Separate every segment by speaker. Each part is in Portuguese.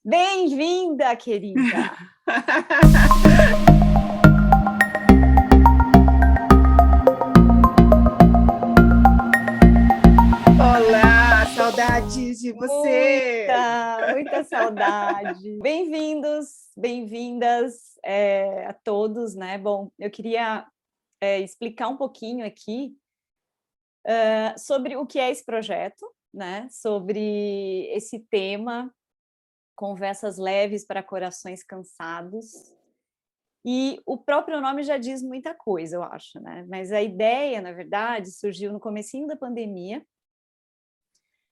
Speaker 1: Bem-vinda, querida!
Speaker 2: Olá, saudades de você!
Speaker 1: Muita saudade! Bem-vindos, bem-vindas a todos, né? Bom, eu queria explicar um pouquinho aqui sobre o que é esse projeto, né? Sobre esse tema, conversas leves para corações cansados. E o próprio nome já diz muita coisa, eu acho, né? Mas a ideia, na verdade, surgiu no comecinho da pandemia,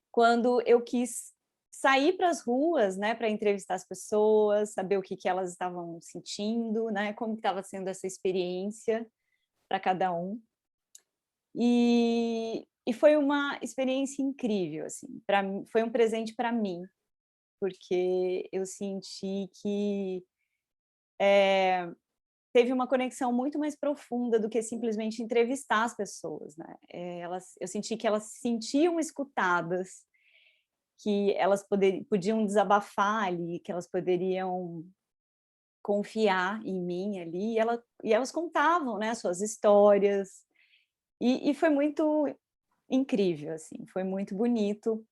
Speaker 1: quando eu quis sair para as ruas, né, para entrevistar as pessoas, saber o que elas estavam sentindo, né, como estava sendo essa experiência para cada um. E foi uma experiência incrível, assim, para mim, foi um presente para mim, porque eu senti que teve uma conexão muito mais profunda do que simplesmente entrevistar as pessoas, né? Eu senti que elas se sentiam escutadas, que elas podiam desabafar ali, que elas poderiam confiar em mim ali, e elas contavam, né, suas histórias, e foi muito incrível, assim, foi muito bonito,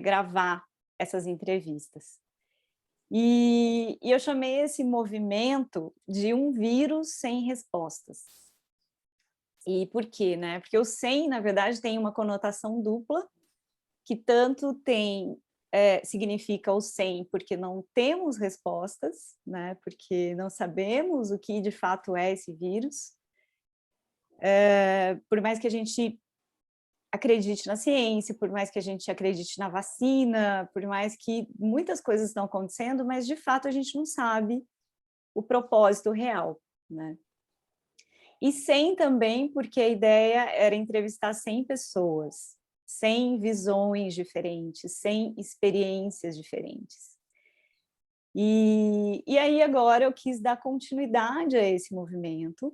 Speaker 1: gravar essas entrevistas. E eu chamei esse movimento de um vírus sem respostas. E por quê, né? Porque o sem, na verdade, tem uma conotação dupla, que tanto significa o sem, porque não temos respostas, né? Porque não sabemos o que de fato é esse vírus. Por mais que a gente acredite na ciência, por mais que a gente acredite na vacina, por mais que muitas coisas estão acontecendo, mas de fato a gente não sabe o propósito real, né? E 100 também, porque a ideia era entrevistar 100 pessoas, 100 visões diferentes, 100 experiências diferentes. E aí agora eu quis dar continuidade a esse movimento,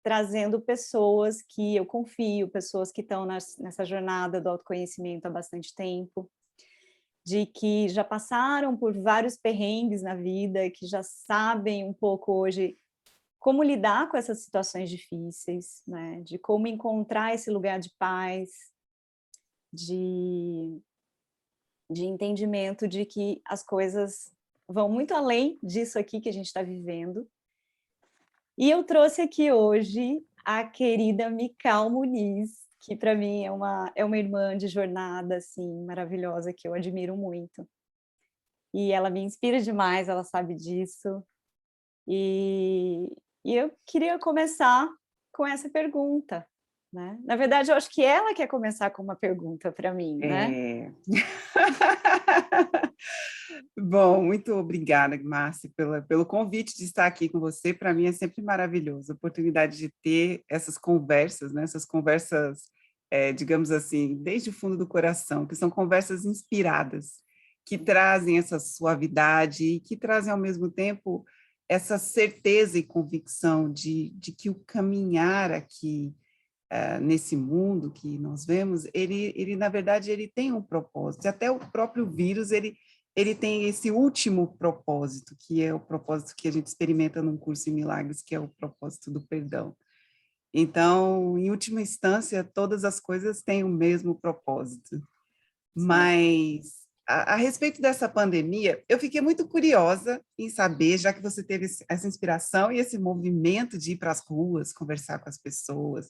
Speaker 1: trazendo pessoas que eu confio, pessoas que estão nessa jornada do autoconhecimento há bastante tempo, de que já passaram por vários perrengues na vida, que já sabem um pouco hoje como lidar com essas situações difíceis, né? De como encontrar esse lugar de paz, de, de entendimento de que as coisas vão muito além disso aqui que a gente está vivendo. E eu trouxe aqui hoje a querida Mical Muniz, que para mim é uma irmã de jornada assim, maravilhosa, que eu admiro muito. E ela me inspira demais, ela sabe disso. E, e eu queria começar com essa pergunta, né? Na verdade, eu acho que ela quer começar com uma pergunta para mim, né?
Speaker 2: É... Bom, muito obrigada, Márcia, pelo convite de estar aqui com você. Para mim é sempre maravilhoso a oportunidade de ter essas conversas, né? Essas conversas, digamos assim, desde o fundo do coração, que são conversas inspiradas, que trazem essa suavidade e que trazem, ao mesmo tempo, essa certeza e convicção de que o caminhar aqui nesse mundo que nós vemos, ele na verdade, ele tem um propósito. Até o próprio vírus, ele tem esse último propósito, que é o propósito que a gente experimenta num curso em milagres, que é o propósito do perdão. Então, em última instância, todas as coisas têm o mesmo propósito.
Speaker 1: Sim.
Speaker 2: Mas, a respeito dessa pandemia, eu fiquei muito curiosa em saber, já que você teve essa inspiração e esse movimento de ir para as ruas, conversar com as pessoas,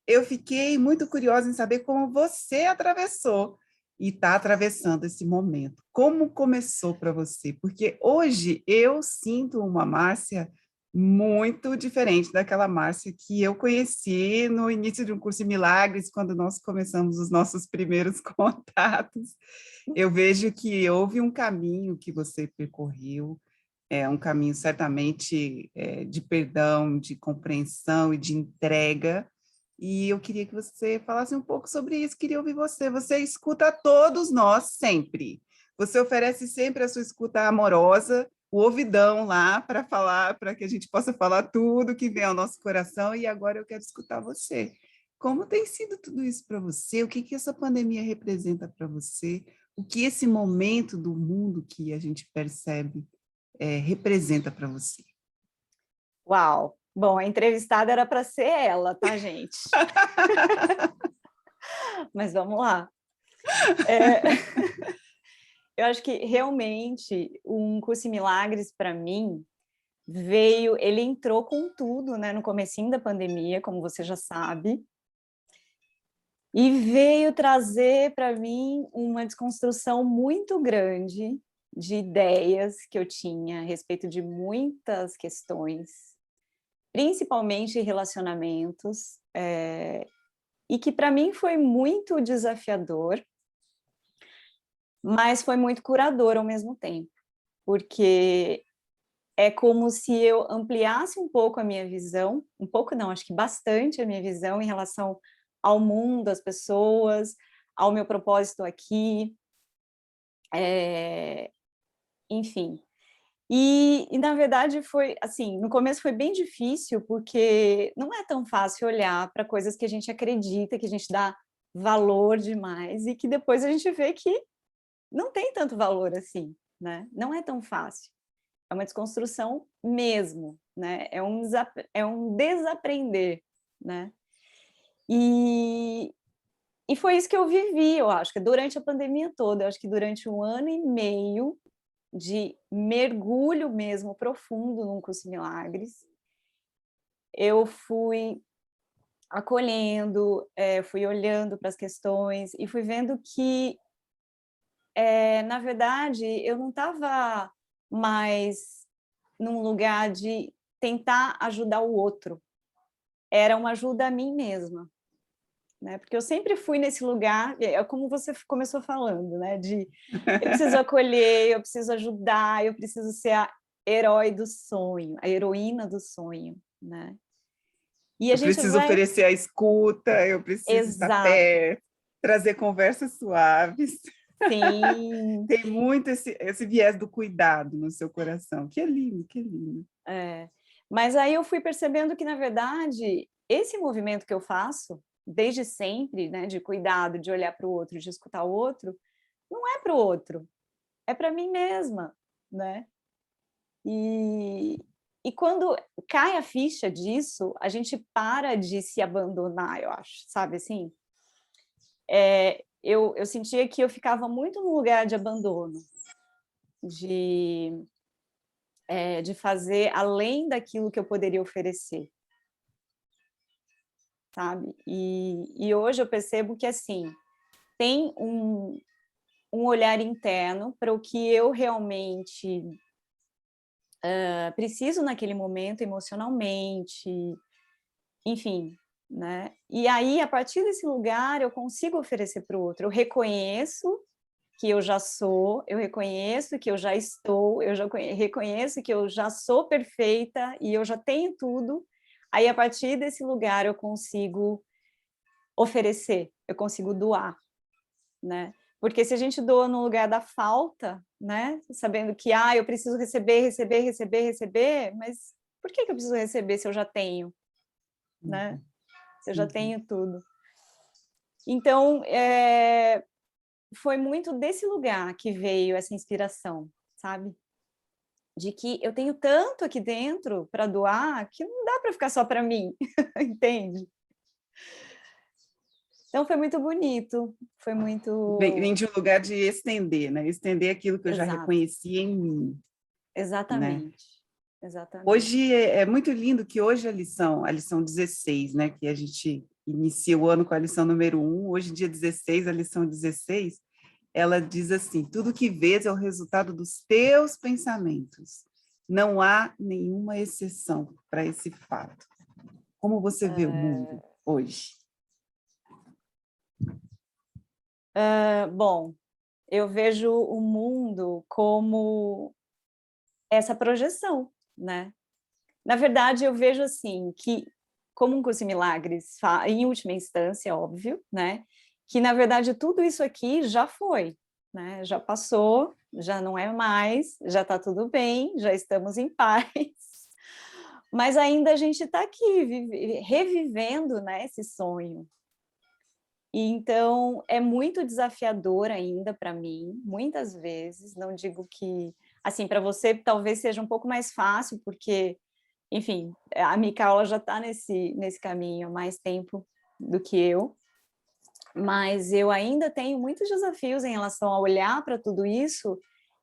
Speaker 2: eu fiquei muito curiosa em saber como você atravessou e está atravessando esse momento. Como começou para você? Porque hoje eu sinto uma Márcia muito diferente daquela Márcia que eu conheci no início de um curso de milagres, quando nós começamos os nossos primeiros contatos. Eu vejo que houve um caminho que você percorreu, um caminho certamente de perdão, de compreensão e de entrega, e eu queria que você falasse um pouco sobre isso, queria ouvir você. Você escuta todos nós sempre. Você oferece sempre a sua escuta amorosa, o ouvidão lá para falar, para que a gente possa falar tudo que vem ao nosso coração, e agora eu quero escutar você. Como tem sido tudo isso para você? O que essa pandemia representa para você? o que esse momento do mundo que a gente percebe representa para você?
Speaker 1: Uau! Bom, a entrevistada era para ser ela, tá, gente? Mas vamos lá. Eu acho que realmente um Curso em Milagres para mim ele entrou com tudo, né, no comecinho da pandemia, como você já sabe, e veio trazer para mim uma desconstrução muito grande de ideias que eu tinha a respeito de muitas questões, principalmente relacionamentos, e que para mim foi muito desafiador, mas foi muito curador ao mesmo tempo, porque é como se eu ampliasse um pouco a minha visão, um pouco não, acho que bastante a minha visão em relação ao mundo, às pessoas, ao meu propósito aqui, enfim. E na verdade foi, assim, no começo foi bem difícil, porque não é tão fácil olhar para coisas que a gente acredita, que a gente dá valor demais, e que depois a gente vê que não tem tanto valor assim, né? Não é tão fácil. É uma desconstrução mesmo, né? É um desaprender, né? E foi isso que eu vivi, eu acho, que durante a pandemia toda, eu acho que durante 1 ano e meio de mergulho mesmo profundo num Curso em Milagres, eu fui acolhendo, fui olhando para as questões e fui vendo que, na verdade, eu não estava mais num lugar de tentar ajudar o outro, era uma ajuda a mim mesma, né? Porque eu sempre fui nesse lugar, é como você começou falando, né? De eu preciso acolher, eu preciso ajudar, eu preciso ser a herói do sonho, a heroína do sonho, né? E a
Speaker 2: Eu
Speaker 1: gente
Speaker 2: preciso
Speaker 1: vai...
Speaker 2: oferecer a escuta, eu preciso estar
Speaker 1: Exato.
Speaker 2: perto, trazer conversas suaves.
Speaker 1: Sim.
Speaker 2: Tem muito esse viés do cuidado no seu coração. Que é lindo, que lindo.
Speaker 1: Mas aí eu fui percebendo que, na verdade, esse movimento que eu faço, desde sempre, né, de cuidado, de olhar para o outro, de escutar o outro, não é para o outro, é para mim mesma, né? E, e quando cai a ficha disso, a gente para de se abandonar, eu acho, sabe assim? Eu sentia que eu ficava muito no lugar de abandono, de, de fazer além daquilo que eu poderia oferecer, sabe? E hoje eu percebo que, assim, tem um olhar interno para o que eu realmente preciso naquele momento emocionalmente, enfim, né? E aí, a partir desse lugar, eu consigo oferecer para o outro. Eu reconheço que eu já sou, eu reconheço que eu já estou, eu já reconheço que eu já sou perfeita e eu já tenho tudo. Aí, a partir desse lugar, eu consigo oferecer, eu consigo doar, né? Porque se a gente doa no lugar da falta, né? Sabendo que eu preciso receber, receber, receber, receber, mas por que eu preciso receber se eu já tenho, né? Se eu já tenho tudo. Então, foi muito desse lugar que veio essa inspiração, sabe? De que eu tenho tanto aqui dentro para doar que não dá para ficar só para mim, entende? Então foi muito bonito, foi
Speaker 2: Vem
Speaker 1: muito...
Speaker 2: de um lugar de estender, né? Estender aquilo que eu já
Speaker 1: Exato,
Speaker 2: reconheci em mim, né?
Speaker 1: exatamente, exatamente.
Speaker 2: Hoje é muito lindo que hoje a lição 16, né? Que a gente inicia o ano com a lição número 1, hoje dia 16, a lição 16, ela diz assim: tudo que vês é o resultado dos teus pensamentos. Não há nenhuma exceção para esse fato. Como você vê o mundo hoje?
Speaker 1: Bom, eu vejo o mundo como essa projeção, né? Na verdade, eu vejo assim que, como um curso em milagres, em última instância, óbvio, né? Que na verdade tudo isso aqui já foi, né? Já passou, já não é mais, já está tudo bem, já estamos em paz. Mas ainda a gente está aqui revivendo, né, esse sonho. E então é muito desafiador ainda para mim, muitas vezes, não digo que assim, para você talvez seja um pouco mais fácil, porque, enfim, a Micaela já está nesse caminho há mais tempo do que eu, mas eu ainda tenho muitos desafios em relação a olhar para tudo isso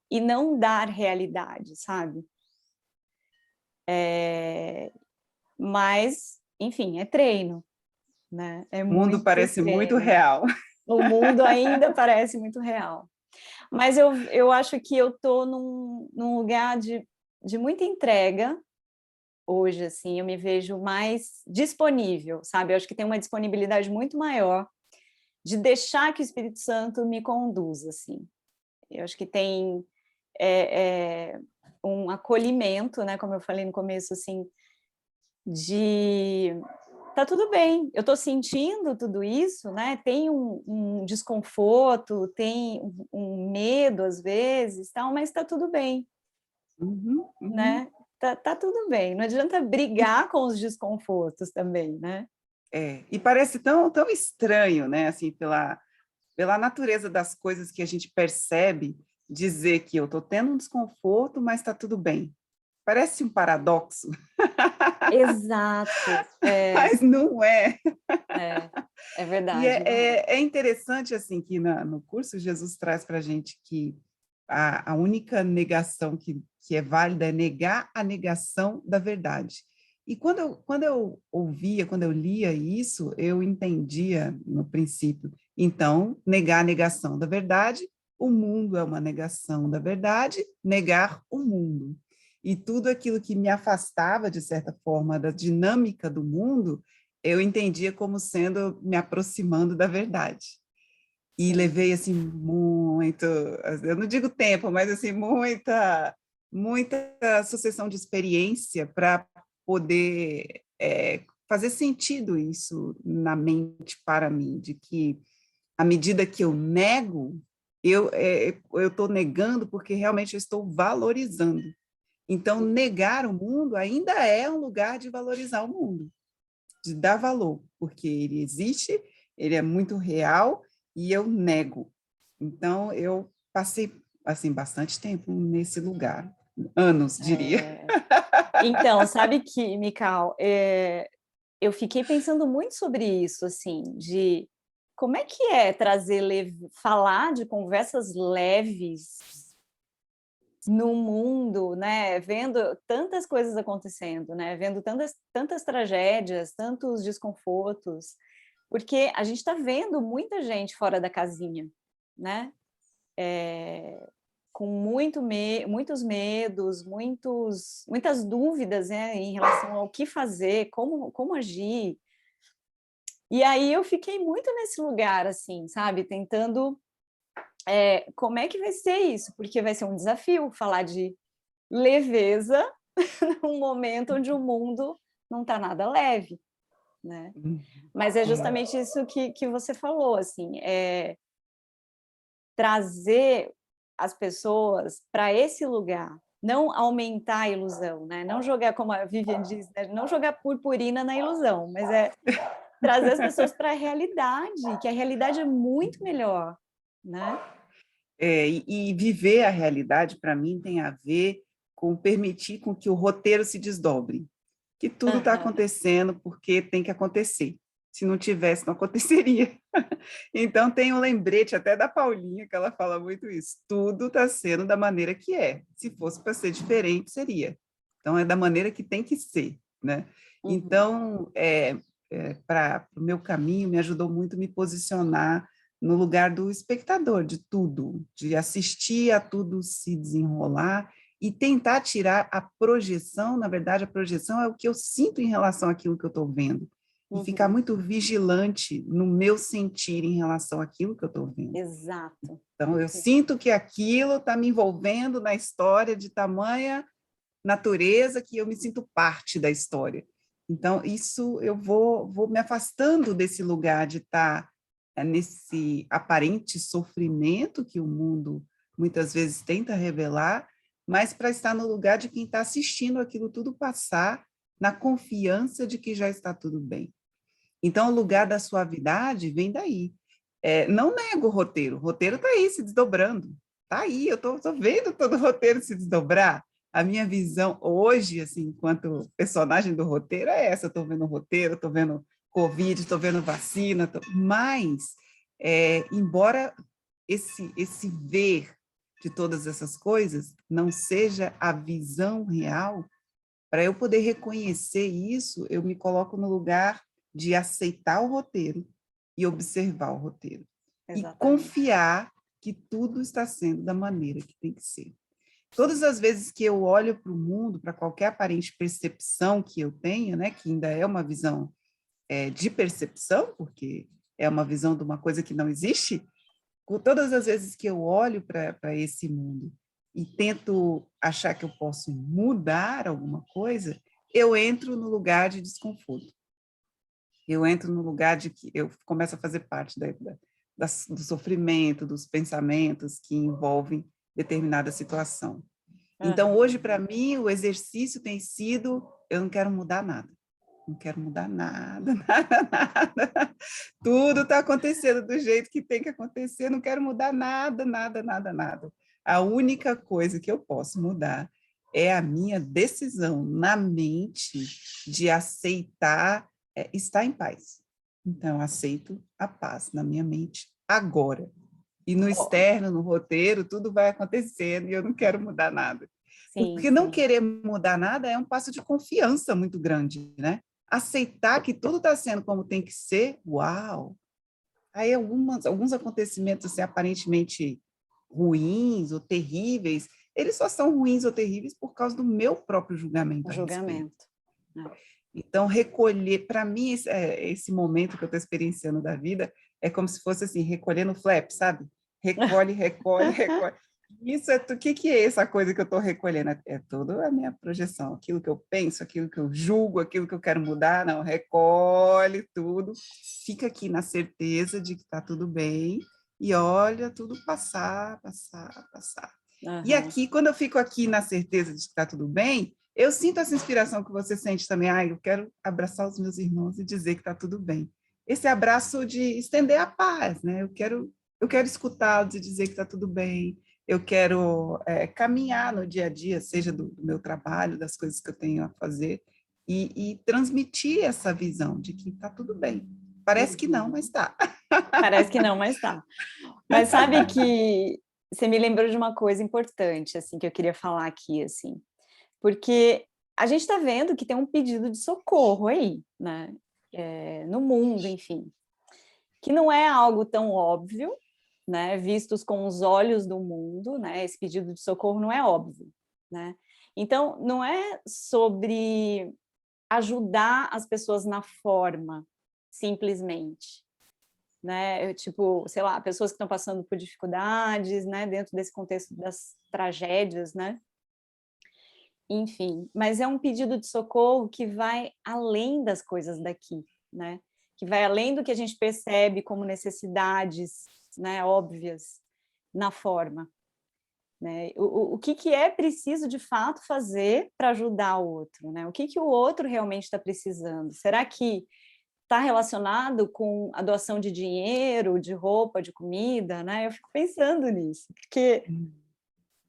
Speaker 1: e não dar realidade, sabe. Mas, enfim, é treino, né, é
Speaker 2: O mundo
Speaker 1: muito
Speaker 2: parece muito
Speaker 1: treino.
Speaker 2: real.
Speaker 1: O mundo ainda parece muito real. Mas eu acho que eu estou num lugar de muita entrega hoje, assim, eu me vejo mais disponível, sabe, eu acho que tem uma disponibilidade muito maior de deixar que o Espírito Santo me conduza, assim. Eu acho que tem, um acolhimento, né, como eu falei no começo, assim, de tá tudo bem, eu estou sentindo tudo isso, né, tem um desconforto, tem um medo às vezes, tal, mas está tudo bem,
Speaker 2: Uhum, uhum.
Speaker 1: né, tá tudo bem, não adianta brigar com os desconfortos também, né.
Speaker 2: E parece tão estranho, né, assim, pela natureza das coisas que a gente percebe, dizer que eu estou tendo um desconforto, mas está tudo bem. Parece um paradoxo,
Speaker 1: Exato,
Speaker 2: mas não é.
Speaker 1: é, é
Speaker 2: E
Speaker 1: verdade, não é.
Speaker 2: é interessante, assim, que no curso Jesus traz para a gente que a única negação que é válida é negar a negação da verdade. E quando eu ouvia, quando eu lia isso, eu entendia no princípio, então, negar a negação da verdade, o mundo é uma negação da verdade, negar o mundo. E tudo aquilo que me afastava, de certa forma, da dinâmica do mundo, eu entendia como sendo me aproximando da verdade. E
Speaker 1: Sim.
Speaker 2: levei, assim, muito, eu não digo tempo, mas, assim, muita sucessão de experiência para poder fazer sentido isso na mente para mim, de que, à medida que eu nego, eu estou negando porque realmente eu estou valorizando. Então, negar o mundo ainda é um lugar de valorizar o mundo, de dar valor, porque ele existe, ele é muito real e eu nego. Então, eu passei assim bastante tempo nesse lugar, anos, diria.
Speaker 1: É. Então, sabe que, Mical, eu fiquei pensando muito sobre isso, assim, de como é que é trazer falar de conversas leves no mundo, né, vendo tantas coisas acontecendo, né, vendo tantas tragédias, tantos desconfortos, porque a gente está vendo muita gente fora da casinha, né, com muitos medos, muitas dúvidas, né, em relação ao que fazer, como agir. E aí eu fiquei muito nesse lugar, assim, sabe, tentando, como é que vai ser isso? Porque vai ser um desafio falar de leveza num momento onde o mundo não está nada leve, né. Mas é
Speaker 2: É,
Speaker 1: justamente isso que você falou, assim, trazer as pessoas para esse lugar, não aumentar a ilusão, né, não jogar, como a Vivian diz, né, não jogar purpurina na ilusão, mas é trazer as pessoas para a realidade, que a realidade é muito melhor, né.
Speaker 2: e viver a realidade, para mim, tem a ver com permitir com que o roteiro se desdobre, que tudo está
Speaker 1: Aham.
Speaker 2: acontecendo porque tem que acontecer. Se não tivesse, não aconteceria. Então, tem um lembrete até da Paulinha, que ela fala muito isso. Tudo está sendo da maneira que é. Se fosse para ser diferente, seria. Então, é da maneira que tem que ser, né?
Speaker 1: Uhum.
Speaker 2: Então, para o meu caminho, me ajudou muito me posicionar no lugar do espectador de tudo, de assistir a tudo se desenrolar e tentar tirar a projeção. Na verdade, a projeção é o que eu sinto em relação àquilo que eu estou vendo, e ficar
Speaker 1: Uhum.
Speaker 2: muito vigilante no meu sentir em relação àquilo que eu estou vendo.
Speaker 1: Exato.
Speaker 2: Então, eu sinto que aquilo está me envolvendo na história de tamanha natureza que eu me sinto parte da história. Então, isso eu vou me afastando desse lugar de estar nesse aparente sofrimento que o mundo muitas vezes tenta revelar, mas para estar no lugar de quem está assistindo aquilo tudo passar, na confiança de que já está tudo bem. Então, o lugar da suavidade vem daí. Não nego o roteiro está aí se desdobrando, está aí, eu estou vendo todo o roteiro se desdobrar. A minha visão hoje, assim, enquanto personagem do roteiro, é essa: eu estou vendo o roteiro, estou vendo Covid, estou vendo vacina, mas, embora esse ver de todas essas coisas não seja a visão real, para eu poder reconhecer isso, eu me coloco no lugar de aceitar o roteiro e observar o roteiro. E
Speaker 1: Exatamente.
Speaker 2: confiar que tudo está sendo da maneira que tem que ser. Todas as vezes que eu olho para o mundo, para qualquer aparente percepção que eu tenha, né, que ainda é uma visão de percepção, porque é uma visão de uma coisa que não existe, todas as vezes que eu olho para esse mundo e tento achar que eu posso mudar alguma coisa, eu entro no lugar de desconforto. Eu entro no lugar de que eu começo a fazer parte do sofrimento, dos pensamentos que envolvem determinada situação. Então,
Speaker 1: Uhum.
Speaker 2: hoje, para mim, o exercício tem sido: eu não quero mudar nada. Não quero mudar nada, nada, nada. Tudo está acontecendo do jeito que tem que acontecer, não quero mudar nada, nada, nada, nada. A única coisa que eu posso mudar é a minha decisão na mente de aceitar estar em paz. Então, aceito a paz na minha mente agora. E no
Speaker 1: Oh,
Speaker 2: externo, no roteiro, tudo vai acontecendo e eu não quero mudar nada.
Speaker 1: sim,
Speaker 2: Porque não
Speaker 1: sim.
Speaker 2: querer mudar nada é um passo de confiança muito grande, né? Aceitar que tudo está sendo como tem que ser, uau! Aí alguns acontecimentos assim, aparentemente ruins ou terríveis, eles só são ruins ou terríveis por causa do meu próprio julgamento
Speaker 1: O
Speaker 2: a respeito.
Speaker 1: julgamento. Né?
Speaker 2: Então, recolher, para mim, esse momento que eu estou experienciando da vida é como se fosse assim, recolher no flap, sabe? Recolhe, recolhe, recolhe. Isso o que é essa coisa que eu estou recolhendo? É toda a minha projeção, aquilo que eu penso, aquilo que eu julgo, aquilo que eu quero mudar. Não, recolhe tudo, fica aqui na certeza de que está tudo bem e olha tudo passar, passar, passar. E
Speaker 1: Uhum.
Speaker 2: aqui, quando eu fico aqui na certeza de que está tudo bem, eu sinto essa inspiração que você sente também. Eu quero abraçar os meus irmãos e dizer que está tudo bem. Esse abraço de estender a paz, né? Eu quero escutá-los e dizer que está tudo bem. Eu quero caminhar no dia a dia, seja do meu trabalho, das coisas que eu tenho a fazer, e transmitir essa visão de que está tudo bem. Parece que não,
Speaker 1: Uhum.
Speaker 2: mas está.
Speaker 1: Parece que não, mas tá. Mas sabe que você me lembrou de uma coisa importante, assim, que eu queria falar aqui, assim, porque a gente está vendo que tem um pedido de socorro aí, né? No mundo, enfim, que não é algo tão óbvio, né? Vistos com os olhos do mundo, né? Esse pedido de socorro não é óbvio, né? Então, não é sobre ajudar as pessoas na forma, simplesmente, né? Tipo, sei lá, pessoas que estão passando por dificuldades, né? Dentro desse contexto das tragédias, né? Enfim, mas é um pedido de socorro que vai além das coisas daqui, né? Que vai além do que a gente percebe como necessidades, né, óbvias na forma, né? O que é preciso de fato fazer para ajudar o outro, né? O que o outro realmente está precisando? Será que está relacionado com a doação de dinheiro, de roupa, de comida, né? Eu fico pensando nisso, porque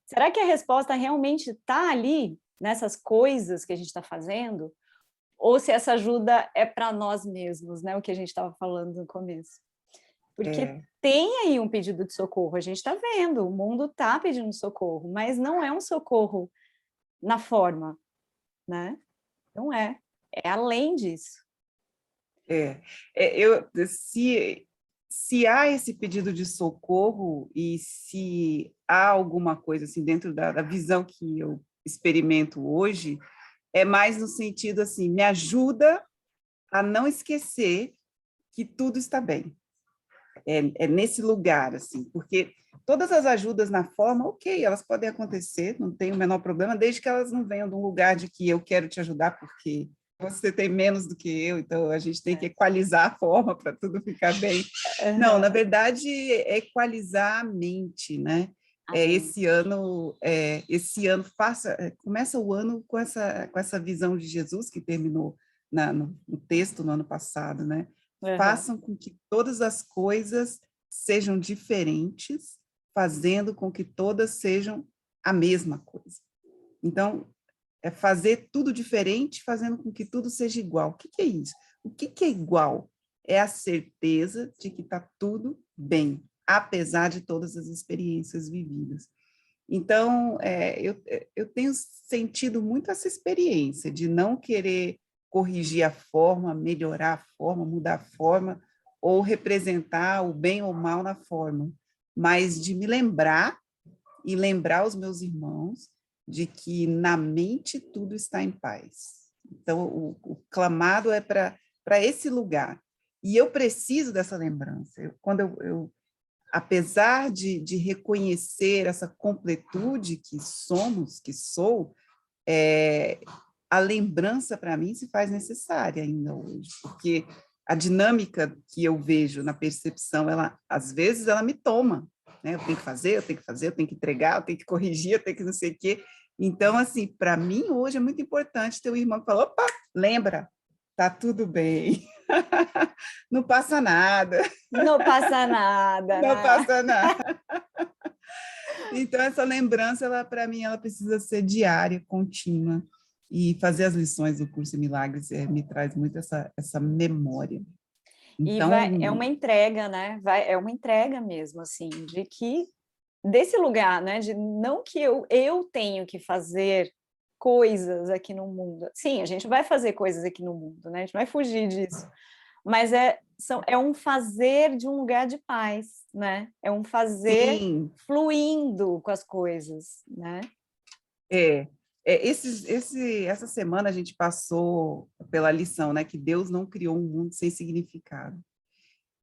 Speaker 1: será que a resposta realmente está ali, nessas coisas que a gente está fazendo? Ou se essa ajuda é para nós mesmos, né? O que a gente estava falando no começo. Porque
Speaker 2: É,
Speaker 1: tem aí um pedido de socorro, a gente está vendo, o mundo está pedindo socorro, mas não é um socorro na forma, né? Não é. É além disso.
Speaker 2: É, se há esse pedido de socorro e se há alguma coisa assim dentro da visão que eu experimento hoje, é mais no sentido assim, me ajuda a não esquecer que tudo está bem. É nesse lugar, assim, porque todas as ajudas na forma, ok, elas podem acontecer, não tem o menor problema, desde que elas não venham de um lugar de que eu quero te ajudar porque você tem menos do que eu, então a gente tem que
Speaker 1: É.
Speaker 2: equalizar a forma para tudo ficar bem. Não, na
Speaker 1: Uhum.
Speaker 2: verdade, é equalizar a mente, né?
Speaker 1: A mente.
Speaker 2: Esse ano começa o ano com essa visão de Jesus que terminou no texto no ano passado, né?
Speaker 1: Aham.
Speaker 2: façam com que todas as coisas sejam diferentes, fazendo com que todas sejam a mesma coisa. Então, é fazer tudo diferente, fazendo com que tudo seja igual. O que que é isso? O que que é igual? É a certeza de que está tudo bem, apesar de todas as experiências vividas. Então, eu tenho sentido muito essa experiência de não querer corrigir a forma, melhorar a forma, mudar a forma, ou representar o bem ou o mal na forma, mas de me lembrar e lembrar os meus irmãos de que na mente tudo está em paz. Então, o clamado é para esse lugar. E eu preciso dessa lembrança. Quando eu apesar de reconhecer essa completude que somos, que sou, a lembrança para mim se faz necessária ainda hoje, porque a dinâmica que eu vejo na percepção, ela às vezes ela me toma, né? Eu tenho que fazer, eu tenho que fazer, eu tenho que entregar, eu tenho que corrigir, eu tenho que não sei o quê. Então, assim, para mim hoje é muito importante ter um irmão que fala, opa, lembra, tá tudo bem, não passa nada,
Speaker 1: Não passa nada,
Speaker 2: não
Speaker 1: né?
Speaker 2: passa nada. Então, essa lembrança, ela para mim, ela precisa ser diária, contínua, e fazer as lições do curso em Milagres me traz muito essa memória.
Speaker 1: E é
Speaker 2: Então,
Speaker 1: uma entrega, né? É uma entrega mesmo, assim, de que desse lugar, né? De não que eu tenho que fazer coisas aqui no mundo. Sim, a gente vai fazer coisas aqui no mundo, né? A gente vai fugir disso. Mas é um fazer de um lugar de paz, né? É um fazer
Speaker 2: sim,
Speaker 1: fluindo com as coisas, né?
Speaker 2: é, essa semana a gente passou pela lição, né, que Deus não criou um mundo sem significado.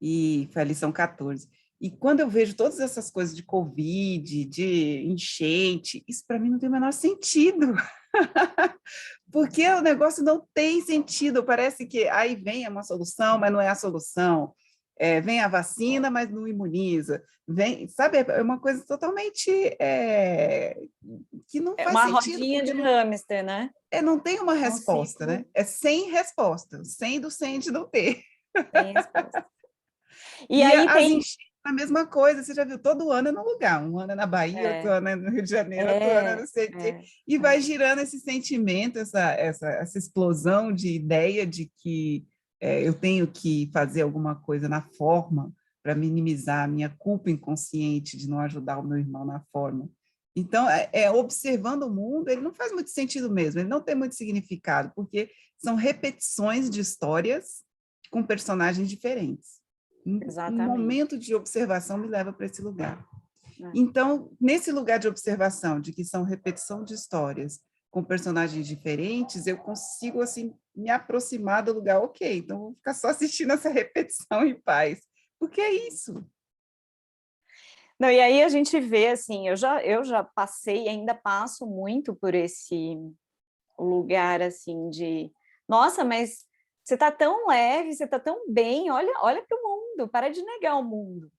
Speaker 2: E foi a lição 14. E quando eu vejo todas essas coisas de Covid, de enchente, isso para mim não tem o menor sentido. Porque o negócio não tem sentido, parece que aí vem uma solução, mas não é a solução. Vem a vacina, mas não imuniza. Vem, sabe, é uma coisa totalmente que não
Speaker 1: É
Speaker 2: faz
Speaker 1: uma
Speaker 2: sentido,
Speaker 1: rodinha de
Speaker 2: porque
Speaker 1: hamster, né?
Speaker 2: não tem uma
Speaker 1: É um
Speaker 2: resposta, né?
Speaker 1: ciclo
Speaker 2: É sem resposta, sem do sem de não ter.
Speaker 1: sem resposta. E
Speaker 2: E
Speaker 1: aí
Speaker 2: as
Speaker 1: tem.
Speaker 2: enchentes, a mesma coisa, você já viu, todo ano é no lugar, um ano é na Bahia, outro
Speaker 1: É,
Speaker 2: ano é no Rio de Janeiro, outro ano é
Speaker 1: é,
Speaker 2: não sei o quê,
Speaker 1: é,
Speaker 2: e vai
Speaker 1: é.
Speaker 2: girando esse sentimento, essa explosão de ideia de que eu tenho que fazer alguma coisa na forma para minimizar a minha culpa inconsciente de não ajudar o meu irmão na forma. Então, observando o mundo, ele não faz muito sentido mesmo, ele não tem muito significado, porque são repetições de histórias com personagens diferentes. Um
Speaker 1: Exatamente.
Speaker 2: momento de observação me leva para esse lugar.
Speaker 1: Né?
Speaker 2: Então, nesse lugar de observação, de que são repetição de histórias com personagens diferentes, eu consigo, assim, me aproximar do lugar, ok, então vou ficar só assistindo essa repetição em paz. Porque é isso.
Speaker 1: Não, e aí a gente vê, assim, eu já passei e ainda passo muito por esse lugar, assim, de nossa, mas você está tão leve, você está tão bem, olha para o mundo, para de negar o mundo.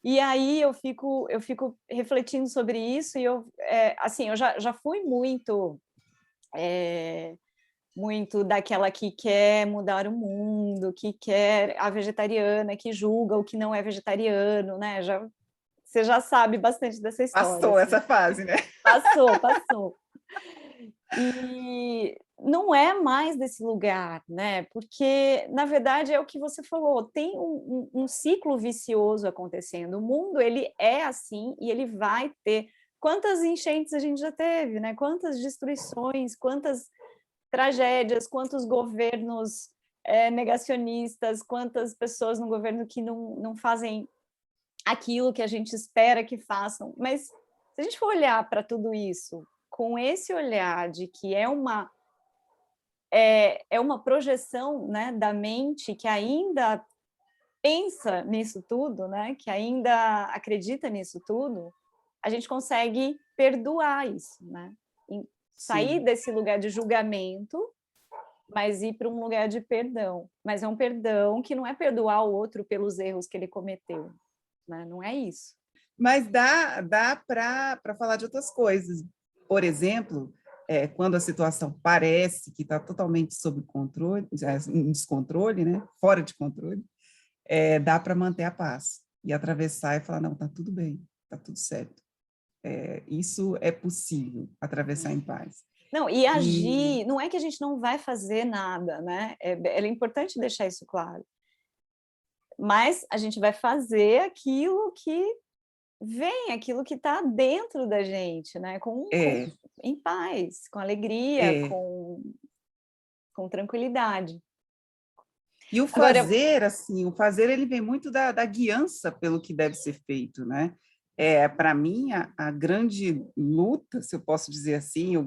Speaker 1: E aí eu fico refletindo sobre isso e assim, eu já fui muito daquela que quer mudar o mundo, que quer a vegetariana, que julga o que não é vegetariano, né? Você já sabe bastante dessa história,
Speaker 2: Passou
Speaker 1: assim.
Speaker 2: essa fase, né?
Speaker 1: Passou, passou. E não é mais desse lugar, né? Porque, na verdade, é o que você falou, tem um ciclo vicioso acontecendo. O mundo, ele é assim e ele vai ter. Quantas enchentes a gente já teve, né? Quantas destruições, quantas tragédias, quantos governos negacionistas, quantas pessoas no governo que não fazem aquilo que a gente espera que façam. Mas se a gente for olhar para tudo isso com esse olhar de que é uma projeção, né, da mente que ainda pensa nisso tudo, né, que ainda acredita nisso tudo, a gente consegue perdoar isso, né? Sair
Speaker 2: Sim.
Speaker 1: desse lugar de julgamento, mas ir para um lugar de perdão. Mas é um perdão que não é perdoar o outro pelos erros que ele cometeu, né? Não é isso.
Speaker 2: Mas dá para falar de outras coisas. Por exemplo, quando a situação parece que está totalmente sob controle, em descontrole, né? Fora de controle, dá para manter a paz e atravessar e falar, não, está tudo bem, está tudo certo. Isso é possível, atravessar em paz.
Speaker 1: Não, e agir, não é que a gente não vai fazer nada, né? É importante deixar isso claro. Mas a gente vai fazer aquilo que vem, aquilo que está dentro da gente, né? Em paz, com alegria, com tranquilidade.
Speaker 2: E o fazer, assim, ele vem muito da guiança pelo que deve ser feito, né? Para mim, a grande luta, se eu posso dizer assim, o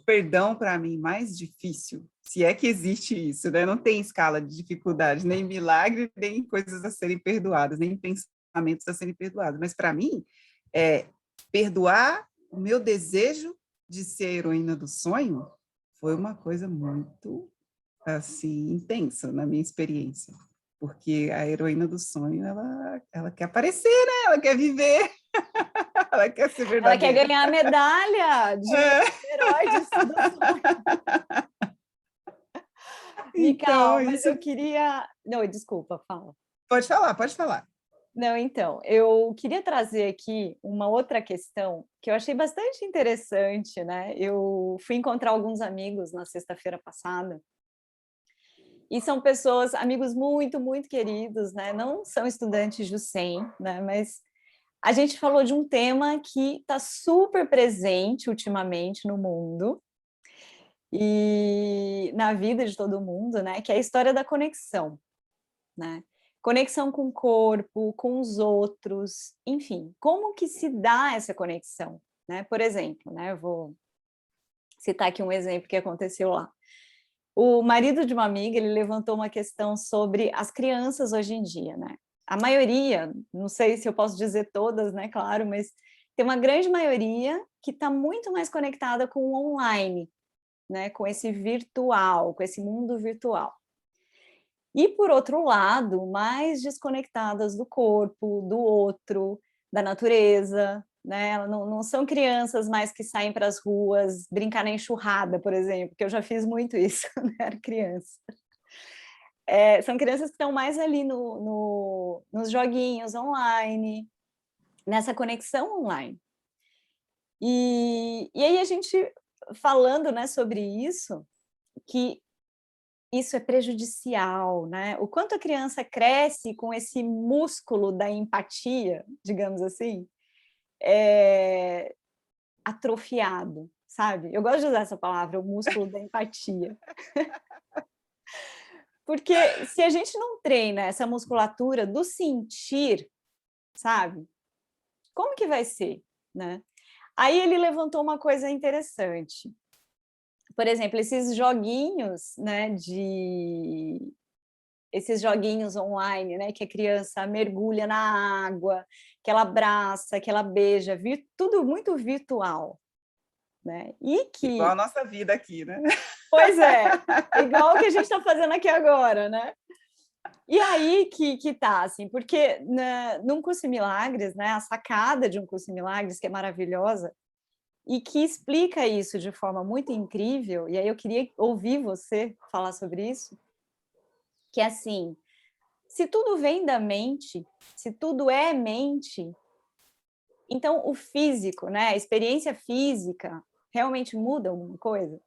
Speaker 2: perdão para mim mais difícil, se é que existe isso, né? Não tem escala de dificuldade, nem milagre, nem coisas a serem perdoadas, nem pensamentos a serem perdoados. Mas para mim, perdoar o meu desejo de ser a heroína do sonho foi uma coisa muito assim intensa na minha experiência, porque a heroína do sonho ela quer aparecer, né? Ela quer viver, ela quer ser verdadeira.
Speaker 1: Ela quer ganhar a medalha de herói do sonho. Mical, mas eu queria... Não, desculpa, fala.
Speaker 2: Pode falar.
Speaker 1: Não, então, eu queria trazer aqui uma outra questão que eu achei bastante interessante, né? Eu fui encontrar alguns amigos na sexta-feira passada, e são pessoas, amigos muito, muito queridos, né? Não são estudantes do SEM, né? Mas a gente falou de um tema que está super presente ultimamente no mundo e na vida de todo mundo, né? Que é a história da conexão, né? Conexão com o corpo, com os outros, enfim, como que se dá essa conexão, né? Por exemplo, né? Eu vou citar aqui um exemplo que aconteceu lá. O marido de uma amiga, ele levantou uma questão sobre as crianças hoje em dia, né? A maioria, não sei se eu posso dizer todas, né? Claro, mas tem uma grande maioria que está muito mais conectada com o online, né? Com esse virtual, com esse mundo virtual. E, por outro lado, mais desconectadas do corpo, do outro, da natureza, né? Não são crianças mais que saem para as ruas brincar na enxurrada, por exemplo, que eu já fiz muito isso quando era criança. São crianças que estão mais ali nos joguinhos online, nessa conexão online. E aí a gente falando, né, sobre isso, que isso é prejudicial, né? O quanto a criança cresce com esse músculo da empatia, digamos assim, atrofiado, sabe? Eu gosto de usar essa palavra, o músculo da empatia. Porque se a gente não treina essa musculatura do sentir, sabe? Como que vai ser, né? Aí ele levantou uma coisa interessante. Por exemplo, esses joguinhos, né, esses joguinhos online, né, que a criança mergulha na água, que ela abraça, que ela beija, tudo muito virtual, né?
Speaker 2: Igual a nossa vida aqui, né?
Speaker 1: Pois é, igual o que a gente está fazendo aqui agora, né? E aí que tá, assim, porque num Curso em Milagres, né, a sacada de um Curso em Milagres, que é maravilhosa, e que explica isso de forma muito incrível, e aí eu queria ouvir você falar sobre isso, que é assim, se tudo vem da mente, se tudo é mente, então o físico, né, a experiência física realmente muda alguma coisa?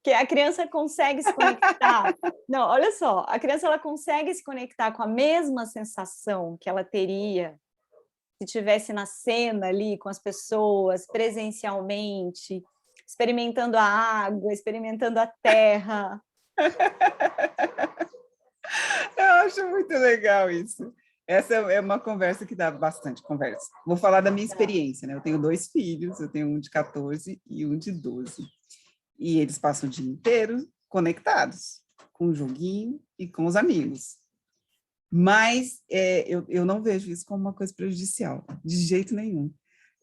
Speaker 1: Que a criança consegue se conectar. Não, olha só, a criança ela consegue se conectar com a mesma sensação que ela teria se estivesse na cena ali com as pessoas, presencialmente, experimentando a água, experimentando a terra.
Speaker 2: Eu acho muito legal isso. Essa é uma conversa que dá bastante conversa. Vou falar da minha experiência, né? Eu tenho 2 filhos, eu tenho um de 14 e um de 12. E eles passam o dia inteiro conectados, com o joguinho e com os amigos. Mas eu não vejo isso como uma coisa prejudicial, de jeito nenhum.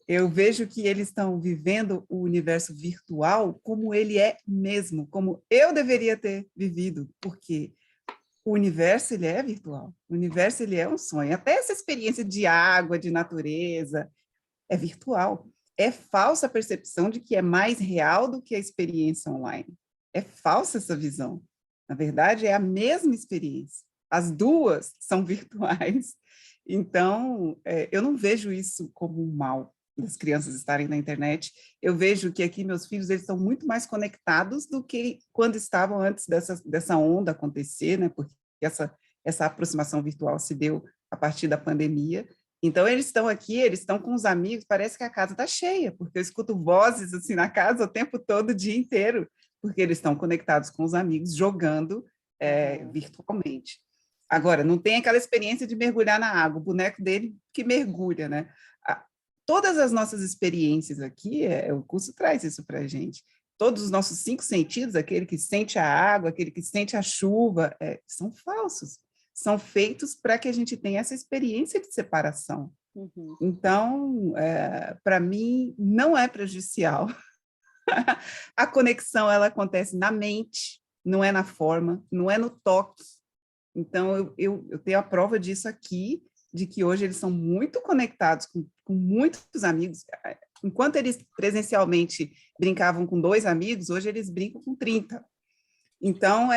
Speaker 2: Eu vejo que eles estão vivendo o universo virtual como ele é mesmo, como eu deveria ter vivido, porque o universo ele é virtual, o universo ele é um sonho. Até essa experiência de água, de natureza, é virtual. é falsa a percepção de que é mais real do que a experiência online. É falsa essa visão. Na verdade, é a mesma experiência. As duas são virtuais. Então, eu não vejo isso como um mal das crianças estarem na internet. Eu vejo que aqui meus filhos eles estão muito mais conectados do que quando estavam antes dessa onda acontecer, né? Porque essa aproximação virtual se deu a partir da pandemia. Então, eles estão aqui, eles estão com os amigos, parece que a casa está cheia, porque eu escuto vozes assim na casa o tempo todo, o dia inteiro, porque eles estão conectados com os amigos, jogando virtualmente. Agora, não tem aquela experiência de mergulhar na água, o boneco dele que mergulha, né? Todas as nossas experiências aqui, o curso traz isso para a gente. Todos os nossos 5 sentidos, aquele que sente a água, aquele que sente a chuva, são falsos. São feitos para que a gente tenha essa experiência de separação. Uhum. Então, para mim, não é prejudicial. A conexão, ela acontece na mente, não é na forma, não é no toque. Então, eu tenho a prova disso aqui, de que hoje eles são muito conectados com muitos amigos. Enquanto eles presencialmente brincavam com 2 amigos, hoje eles brincam com 30. Então,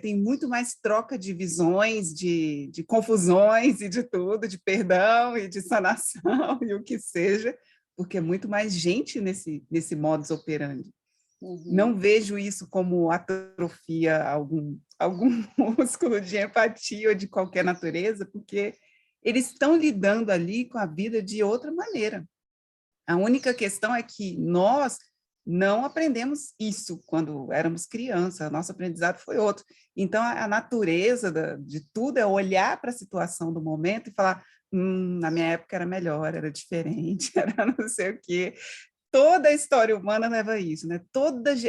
Speaker 2: tem muito mais troca de visões, de confusões e de tudo, de perdão e de sanação e o que seja, porque é muito mais gente nesse modus operandi. Uhum. Não vejo isso como atrofia algum músculo de empatia ou de qualquer natureza, porque eles estão lidando ali com a vida de outra maneira. A única questão é que nós não aprendemos isso quando éramos crianças, nosso aprendizado foi outro. Então, a natureza de tudo é olhar para a situação do momento e falar, na minha época era melhor, era diferente, era não sei o quê. Toda a história humana leva a isso, né?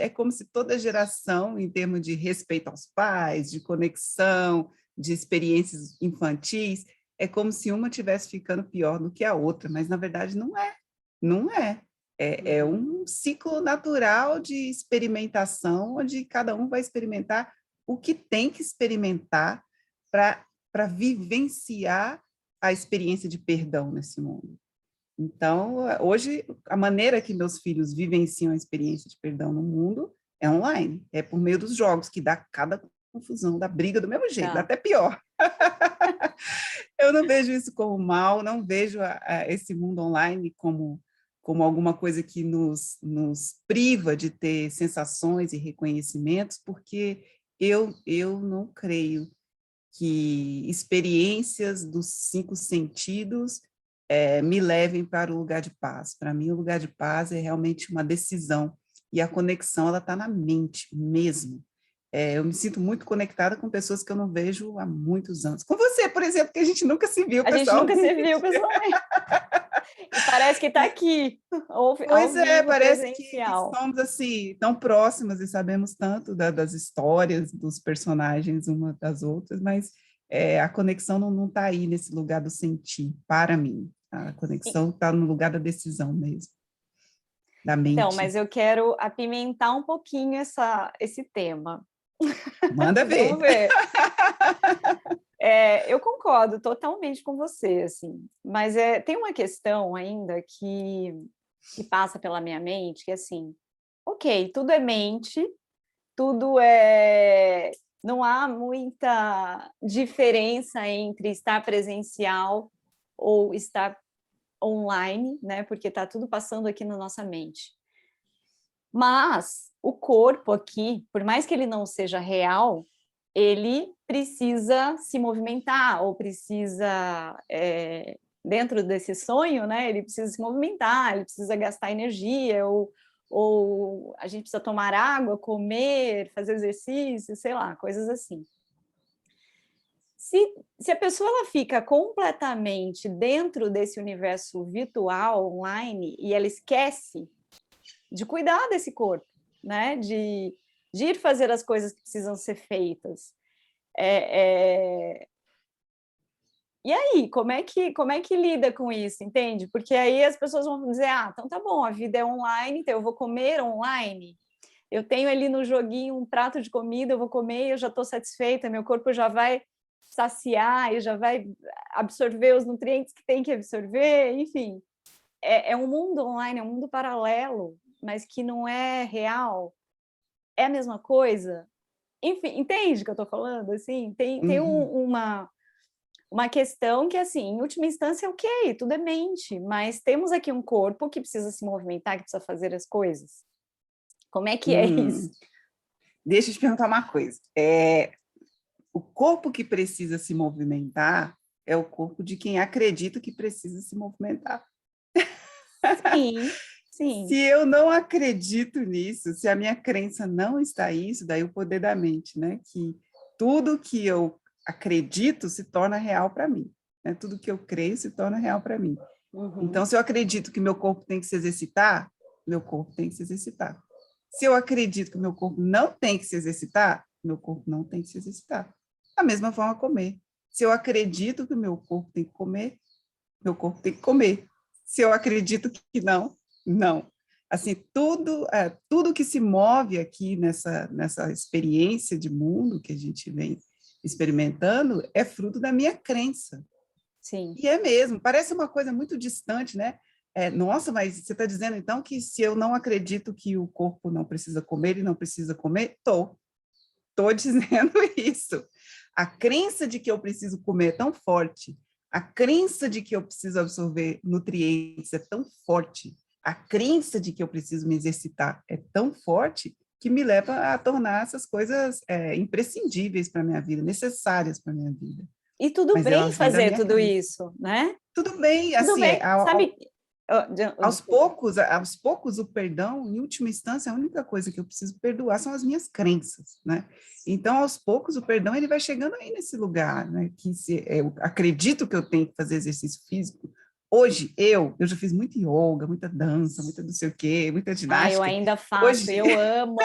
Speaker 2: É como se toda geração, em termos de respeito aos pais, de conexão, de experiências infantis, é como se uma estivesse ficando pior do que a outra, mas, na verdade, não é. Não é. É um ciclo natural de experimentação, onde cada um vai experimentar o que tem que experimentar para vivenciar a experiência de perdão nesse mundo. Então, hoje, a maneira que meus filhos vivenciam a experiência de perdão no mundo é online, é por meio dos jogos, que dá cada confusão, dá briga do mesmo jeito, dá até pior. Eu não vejo isso como mal, não vejo esse mundo online como alguma coisa que nos priva de ter sensações e reconhecimentos, porque eu não creio que experiências dos 5 sentidos me levem para o lugar de paz. Para mim, o lugar de paz é realmente uma decisão, e a conexão ela está na mente mesmo. Eu me sinto muito conectada com pessoas que eu não vejo há muitos anos. Com você, por exemplo, que a gente nunca se viu pessoalmente.
Speaker 1: A gente nunca se viu pessoalmente. E parece que está aqui,
Speaker 2: pois é, parece
Speaker 1: presencial.
Speaker 2: que somos assim, tão próximas e sabemos tanto das histórias dos personagens uma das outras, mas a conexão não está aí nesse lugar do sentir, para mim. A conexão está no lugar da decisão mesmo, da mente.
Speaker 1: Então, mas eu quero apimentar um pouquinho esse tema.
Speaker 2: Manda ver.
Speaker 1: Vamos ver. Eu concordo totalmente com você, assim, mas tem uma questão ainda que passa pela minha mente, que é assim, ok, tudo é mente, tudo não há muita diferença entre estar presencial ou estar online, né? Porque está tudo passando aqui na nossa mente. Mas o corpo aqui, por mais que ele não seja real, ele precisa se movimentar, ou precisa, dentro desse sonho, né? Ele precisa se movimentar, ele precisa gastar energia, ou a gente precisa tomar água, comer, fazer exercício, sei lá, coisas assim. Se a pessoa ela fica completamente dentro desse universo virtual, online, e ela esquece de cuidar desse corpo, né? De ir fazer as coisas que precisam ser feitas. E aí, como é que lida com isso, entende? Porque aí as pessoas vão dizer, então tá bom, a vida é online, então eu vou comer online, eu tenho ali no joguinho um prato de comida, eu vou comer e eu já estou satisfeita, meu corpo já vai saciar e já vai absorver os nutrientes que tem que absorver, enfim. é um mundo online, é um mundo paralelo, mas que não é real. É a mesma coisa? Enfim, entende o que eu estou falando? Assim, tem
Speaker 2: Uhum.
Speaker 1: uma questão que, assim, em última instância, ok, tudo é mente, mas temos aqui um corpo que precisa se movimentar, que precisa fazer as coisas. Como é que é isso?
Speaker 2: Hum. Deixa eu te perguntar uma coisa. O corpo que precisa se movimentar é o corpo de quem acredita que precisa se movimentar.
Speaker 1: Sim,
Speaker 2: Se
Speaker 1: sim.
Speaker 2: eu não acredito nisso, se a minha crença não está isso, daí o poder da mente, né? Que tudo que eu acredito se torna real para mim, né? Tudo que eu creio se torna real para mim. Então,
Speaker 1: Uhum.
Speaker 2: se eu acredito que meu corpo tem que se exercitar, meu corpo tem que se exercitar. Se eu acredito que meu corpo não tem que se exercitar, meu corpo não tem que se exercitar. Da mesma forma, comer. Se eu acredito que o meu corpo tem que comer, meu corpo tem que comer. Se eu acredito que não, não. Assim, tudo que se move aqui nessa experiência de mundo que a gente vem experimentando é fruto da minha crença.
Speaker 1: Sim.
Speaker 2: E é mesmo, parece uma coisa muito distante, né? Nossa, mas você está dizendo então que se eu não acredito que o corpo não precisa comer, ele não precisa comer? Estou dizendo isso. A crença de que eu preciso comer é tão forte, a crença de que eu preciso absorver nutrientes é tão forte, a crença de que eu preciso me exercitar é tão forte que me leva a tornar essas coisas imprescindíveis para a minha vida, necessárias para a minha vida.
Speaker 1: E tudo
Speaker 2: Mas
Speaker 1: bem
Speaker 2: elas vêm da
Speaker 1: fazer
Speaker 2: minha
Speaker 1: tudo
Speaker 2: crença.
Speaker 1: isso, né?
Speaker 2: Tudo bem,
Speaker 1: Tudo
Speaker 2: assim,
Speaker 1: bem, sabe? Desculpa.
Speaker 2: aos poucos, o perdão, em última instância, a única coisa que eu preciso perdoar são as minhas crenças, né? Então, aos poucos, o perdão ele vai chegando aí nesse lugar, né? Que se eu acredito que eu tenho que fazer exercício físico. Hoje, eu já fiz muito yoga, muita dança, muita não sei o quê, muita
Speaker 1: Ah, eu
Speaker 2: ginástica.
Speaker 1: ainda faço,
Speaker 2: Hoje,
Speaker 1: eu amo.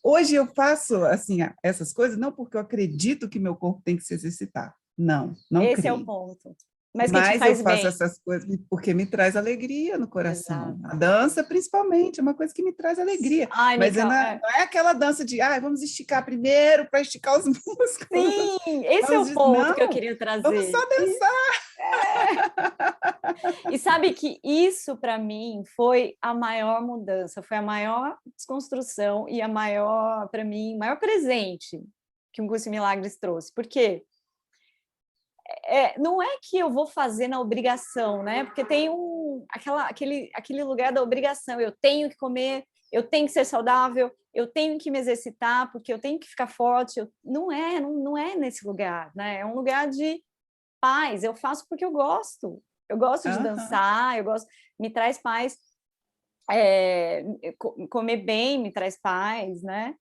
Speaker 2: hoje eu faço assim essas coisas não porque eu acredito que meu corpo tem que se exercitar. Não, não
Speaker 1: Esse é o
Speaker 2: creio.
Speaker 1: ponto. Mas que te
Speaker 2: Mas eu
Speaker 1: faz
Speaker 2: faço
Speaker 1: bem.
Speaker 2: essas coisas porque me traz alegria no coração. A
Speaker 1: Exato.
Speaker 2: dança, principalmente, é uma coisa que me traz alegria.
Speaker 1: Ai,
Speaker 2: Mas
Speaker 1: Mica,
Speaker 2: não é aquela dança de, vamos esticar primeiro para esticar os músculos.
Speaker 1: sim, esse é
Speaker 2: Vamos
Speaker 1: o ponto que eu
Speaker 2: não,
Speaker 1: queria
Speaker 2: vamos
Speaker 1: trazer.
Speaker 2: só dançar.
Speaker 1: E sabe que isso, para mim, foi a maior mudança, foi a maior desconstrução e a maior, para mim, maior presente que um Curso em Milagres trouxe. Porque não é que eu vou fazer na obrigação, né? Porque tem aquele lugar da obrigação. Eu tenho que comer, eu tenho que ser saudável, eu tenho que me exercitar, porque eu tenho que ficar forte. Não é nesse lugar, né? É um lugar de paz. Eu faço porque eu gosto. Eu gosto de
Speaker 2: Aham.
Speaker 1: dançar, me traz paz. Comer bem me traz paz, né?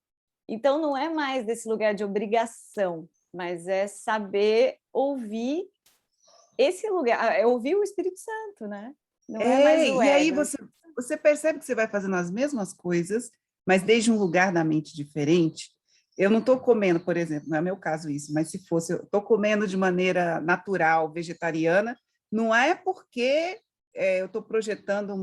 Speaker 1: Então não é mais desse lugar de obrigação, mas é saber ouvir esse lugar, é ouvir o Espírito Santo, né? Não é mais o
Speaker 2: E aí
Speaker 1: ego.
Speaker 2: você percebe que você vai fazendo as mesmas coisas, mas desde um lugar da mente diferente. Eu não estou comendo, por exemplo, não é meu caso isso, mas se fosse, eu estou comendo de maneira natural, vegetariana, não é porque eu estou projetando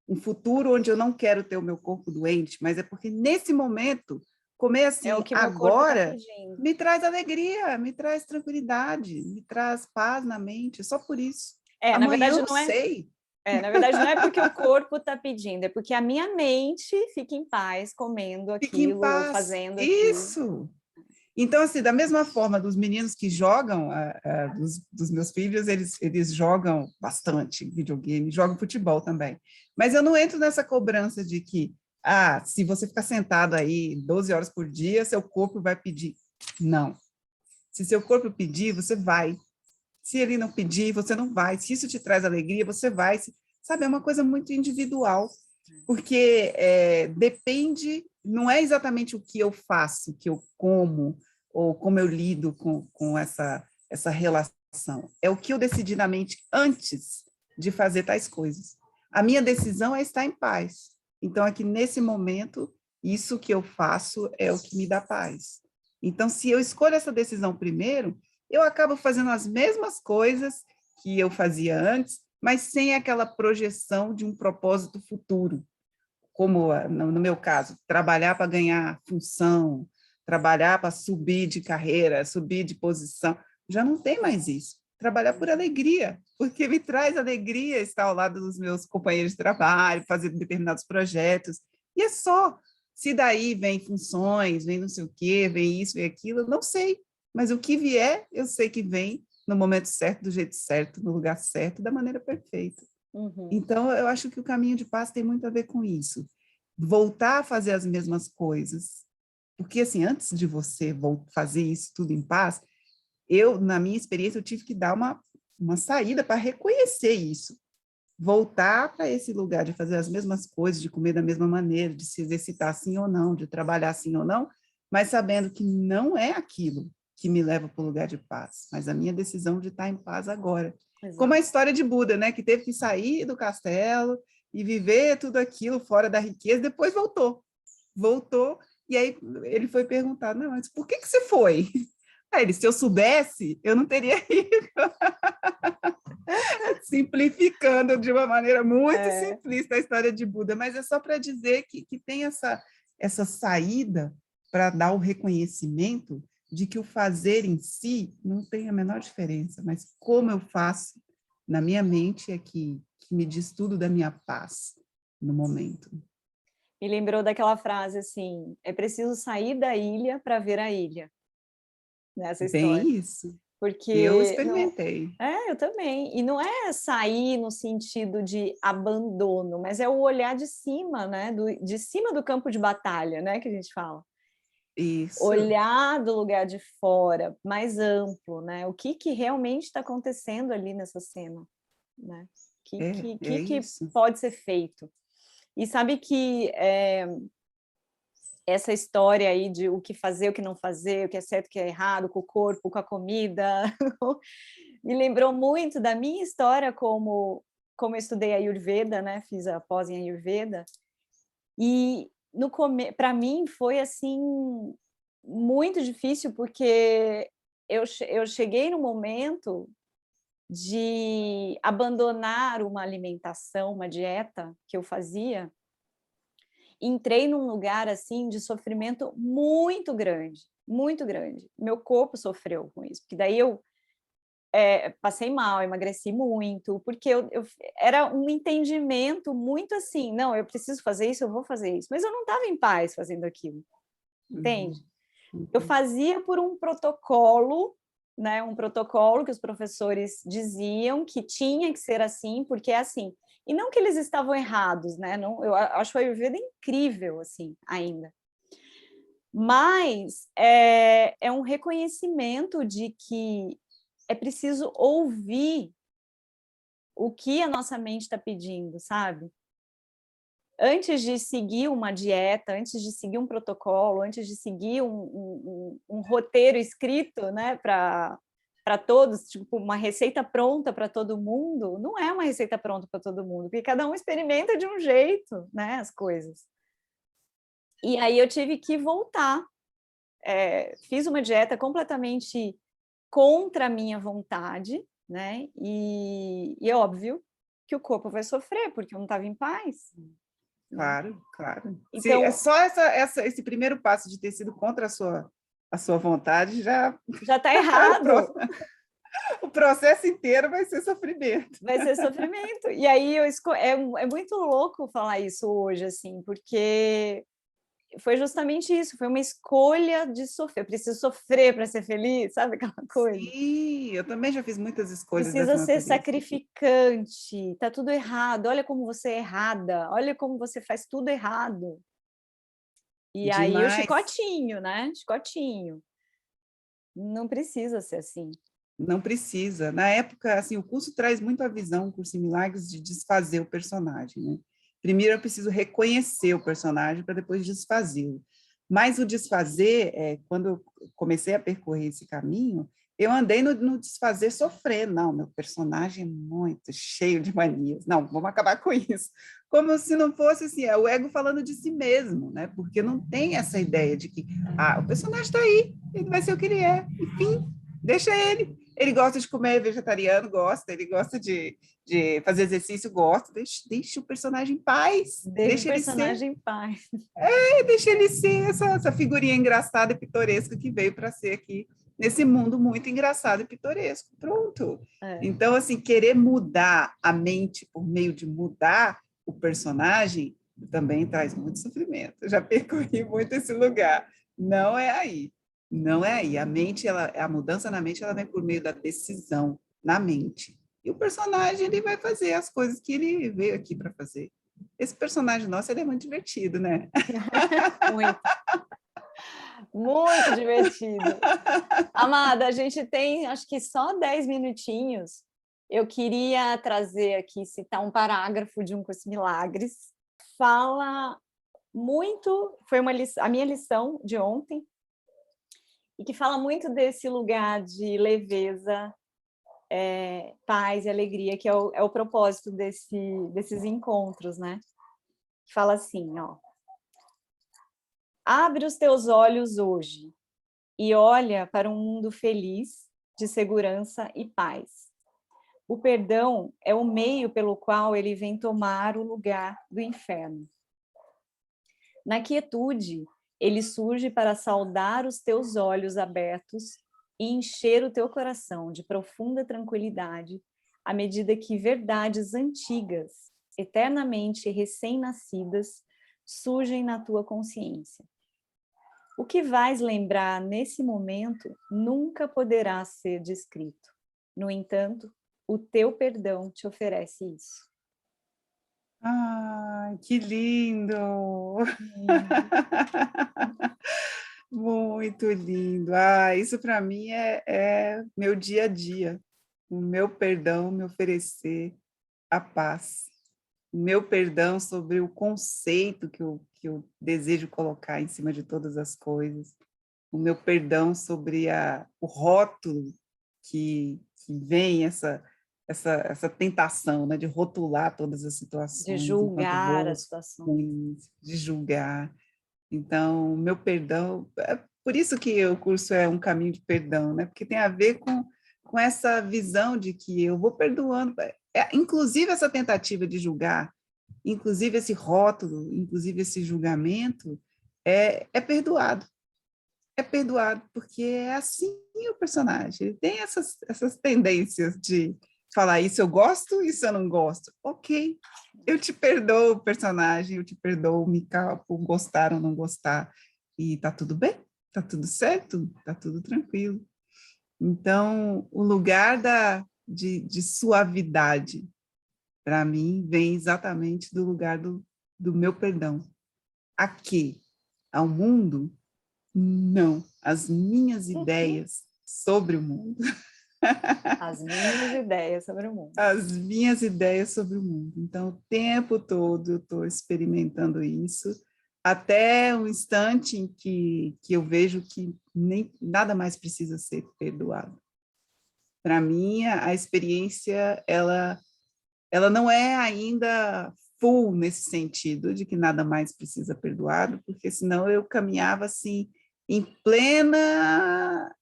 Speaker 2: um futuro onde eu não quero ter o meu corpo doente, mas é porque nesse momento, comer
Speaker 1: É o
Speaker 2: assim
Speaker 1: que meu corpo está
Speaker 2: agora,
Speaker 1: pedindo.
Speaker 2: me traz alegria, me traz tranquilidade, me traz paz na mente, só por isso.
Speaker 1: Na
Speaker 2: Amanhã eu
Speaker 1: verdade
Speaker 2: não sei.
Speaker 1: na verdade não é porque o corpo está pedindo, é porque a minha mente fica em paz comendo
Speaker 2: Fique em
Speaker 1: aquilo ou
Speaker 2: paz.
Speaker 1: fazendo aquilo.
Speaker 2: Isso. Então, assim, da mesma forma dos meninos que jogam, dos meus filhos, eles jogam bastante videogame, jogam futebol também. Mas eu não entro nessa cobrança de que, se você ficar sentado aí 12 horas por dia, seu corpo vai pedir. Não. Se seu corpo pedir, você vai. Se ele não pedir, você não vai. Se isso te traz alegria, você vai. Sabe, é uma coisa muito individual, porque depende, não é exatamente o que eu faço, que eu como, ou como eu lido com essa relação. É o que eu decidi na mente antes de fazer tais coisas. A minha decisão é estar em paz. Então, aqui nesse momento, isso que eu faço é o que me dá paz. Então, se eu escolho essa decisão primeiro, eu acabo fazendo as mesmas coisas que eu fazia antes, mas sem aquela projeção de um propósito futuro, como no meu caso, trabalhar para ganhar função, trabalhar para subir de carreira, subir de posição, já não tem mais isso. trabalhar por alegria, porque me traz alegria estar ao lado dos meus companheiros de trabalho, fazer determinados projetos, e é só. Se daí vem funções, vem não sei o quê, vem isso, vem aquilo, eu não sei, mas o que vier, eu sei que vem no momento certo, do jeito certo, no lugar certo, da maneira perfeita. Então, eu acho que o caminho de paz tem muito a ver com isso. Voltar a fazer as mesmas coisas. Porque, assim, antes de você fazer isso tudo em paz, na minha experiência, eu tive que dar uma saída para reconhecer isso. Voltar para esse lugar de fazer as mesmas coisas, de comer da mesma maneira, de se exercitar assim ou não, de trabalhar assim ou não, mas sabendo que não é aquilo que me leva para o lugar de paz, mas a minha decisão de estar em paz agora.
Speaker 1: Exato.
Speaker 2: Como a história de Buda, né, que teve que sair do castelo e viver tudo aquilo fora da riqueza, depois voltou, e aí ele foi perguntado, não, mas por que você foi? Aí ele, se eu soubesse, eu não teria ido. Simplificando de uma maneira muito simplista a história de Buda, mas é só para dizer que tem essa saída para dar o reconhecimento de que o fazer em si não tem a menor diferença, mas como eu faço na minha mente é que me diz tudo da minha paz no momento.
Speaker 1: Me lembrou daquela frase assim, é preciso sair da ilha para ver a ilha. Nessa história.
Speaker 2: Bem isso.
Speaker 1: Porque
Speaker 2: eu experimentei.
Speaker 1: Eu também. E não é sair no sentido de abandono, mas é o olhar de cima, né? De cima do campo de batalha, né? Que a gente fala.
Speaker 2: Isso.
Speaker 1: Olhar do lugar de fora, mais amplo, né? O que realmente está acontecendo ali nessa cena, né? O que pode ser feito? E sabe que essa história aí de o que fazer, o que não fazer, o que é certo, o que é errado, com o corpo, com a comida, me lembrou muito da minha história como eu estudei Ayurveda, né? Fiz a pós em Ayurveda, e para mim foi assim muito difícil, porque eu cheguei no momento de abandonar uma alimentação, uma dieta que eu fazia. Entrei num lugar assim de sofrimento muito grande, muito grande. Meu corpo sofreu com isso, porque daí eu passei mal, emagreci muito, porque era um entendimento muito assim, não, eu preciso fazer isso, eu vou fazer isso, mas eu não estava em paz fazendo aquilo, entende? Eu fazia por um protocolo, né? Um protocolo que os professores diziam que tinha que ser assim, porque é assim. E não que eles estavam errados, né? Não, eu acho a Ayurveda incrível, assim, ainda. Mas é um reconhecimento de que é preciso ouvir o que a nossa mente está pedindo, sabe? Antes de seguir uma dieta, antes de seguir um protocolo, antes de seguir um roteiro escrito, né, para todos, tipo uma receita pronta para todo mundo, não é uma receita pronta para todo mundo, porque cada um experimenta de um jeito, né, as coisas. E aí eu tive que voltar. Fiz uma dieta completamente contra a minha vontade, né, e é óbvio que o corpo vai sofrer, porque eu não estava em paz.
Speaker 2: Claro, claro.
Speaker 1: Então,
Speaker 2: é só esse primeiro passo de ter sido contra a sua vontade já
Speaker 1: está errado.
Speaker 2: O processo inteiro vai ser sofrimento.
Speaker 1: Vai ser sofrimento. E aí é muito louco falar isso hoje, assim, porque foi justamente isso, foi uma escolha de sofrer. Eu preciso sofrer para ser feliz, sabe aquela coisa?
Speaker 2: Sim, eu também já fiz muitas escolhas
Speaker 1: Precisa
Speaker 2: dessa
Speaker 1: ser
Speaker 2: natureza.
Speaker 1: sacrificante, tá tudo errado, olha como você é errada, olha como você faz tudo errado. E aí o chicotinho, né? Chicotinho. Não precisa ser assim.
Speaker 2: Não precisa. Na época, assim, o curso traz muito a visão, o curso em Milagres, de desfazer o personagem, né? Primeiro eu preciso reconhecer o personagem para depois desfazê-lo. Mas o desfazer, quando eu comecei a percorrer esse caminho, eu andei no desfazer sofrendo. Não, meu personagem é muito cheio de manias. Não, vamos acabar com isso. Como se não fosse assim, é o ego falando de si mesmo, né? Porque não tem essa ideia de que o personagem está aí, ele vai ser o que ele é. Enfim, deixa ele. Ele gosta de comer vegetariano, gosta. Ele gosta de fazer exercício, gosta. Deixa o personagem em paz.
Speaker 1: Deixa o personagem em paz.
Speaker 2: Deixa ele ser essa figurinha engraçada e pitoresca que veio para ser aqui nesse mundo muito engraçado e pitoresco. Pronto.
Speaker 1: É.
Speaker 2: Então, assim, querer mudar a mente por meio de mudar o personagem também traz muito sofrimento. Eu já percorri muito esse lugar. Não é aí. Não é aí. A mente, a mudança na mente, ela vem por meio da decisão na mente. E o personagem, ele vai fazer as coisas que ele veio aqui para fazer. Esse personagem nosso, ele é muito divertido, né?
Speaker 1: Muito. Muito divertido. Amada, a gente tem, acho que só 10 minutinhos. Eu queria trazer aqui, citar um parágrafo de Um Curso em Milagres. Fala muito, foi a minha lição de ontem, e que fala muito desse lugar de leveza, paz e alegria, que é o propósito desses encontros, né? Fala assim, ó. Abre os teus olhos hoje e olha para um mundo feliz, de segurança e paz. O perdão é o meio pelo qual ele vem tomar o lugar do inferno. Na quietude, ele surge para saudar os teus olhos abertos e encher o teu coração de profunda tranquilidade, à medida que verdades antigas, eternamente recém-nascidas, surgem na tua consciência. O que vais lembrar nesse momento nunca poderá ser descrito. No entanto, o teu perdão te oferece isso.
Speaker 2: Ai, que lindo! Muito lindo. Isso para mim é meu dia a dia. O meu perdão me oferecer a paz. O meu perdão sobre o conceito que eu desejo colocar em cima de todas as coisas. O meu perdão sobre o rótulo que vem essa tentação, né, de rotular todas as
Speaker 1: De
Speaker 2: situações enquanto
Speaker 1: julgar a
Speaker 2: boas,
Speaker 1: situação.
Speaker 2: ruins, de julgar. Então, meu perdão, é por isso que o curso é um caminho de perdão, né? Porque tem a ver com essa visão de que eu vou perdoando, inclusive essa tentativa de julgar, inclusive esse rótulo, inclusive esse julgamento, é perdoado. É perdoado, porque é assim o personagem. Ele tem essas tendências de falar isso eu gosto, isso eu não gosto. Ok, eu te perdoo, personagem, eu te perdoo, Mika, por gostar ou não gostar. E tá tudo bem, tá tudo certo, tá tudo tranquilo. Então, o lugar de suavidade, para mim, vem exatamente do lugar do meu perdão. Aqui, ao mundo, não. As minhas ideias sobre o mundo.
Speaker 1: As minhas ideias sobre o mundo.
Speaker 2: As minhas ideias sobre o mundo. Então, o tempo todo eu estou experimentando isso, até o instante em que eu vejo que nem nada mais precisa ser perdoado. Para mim, a experiência, ela não é ainda full nesse sentido de que nada mais precisa perdoado, porque senão eu caminhava assim em plena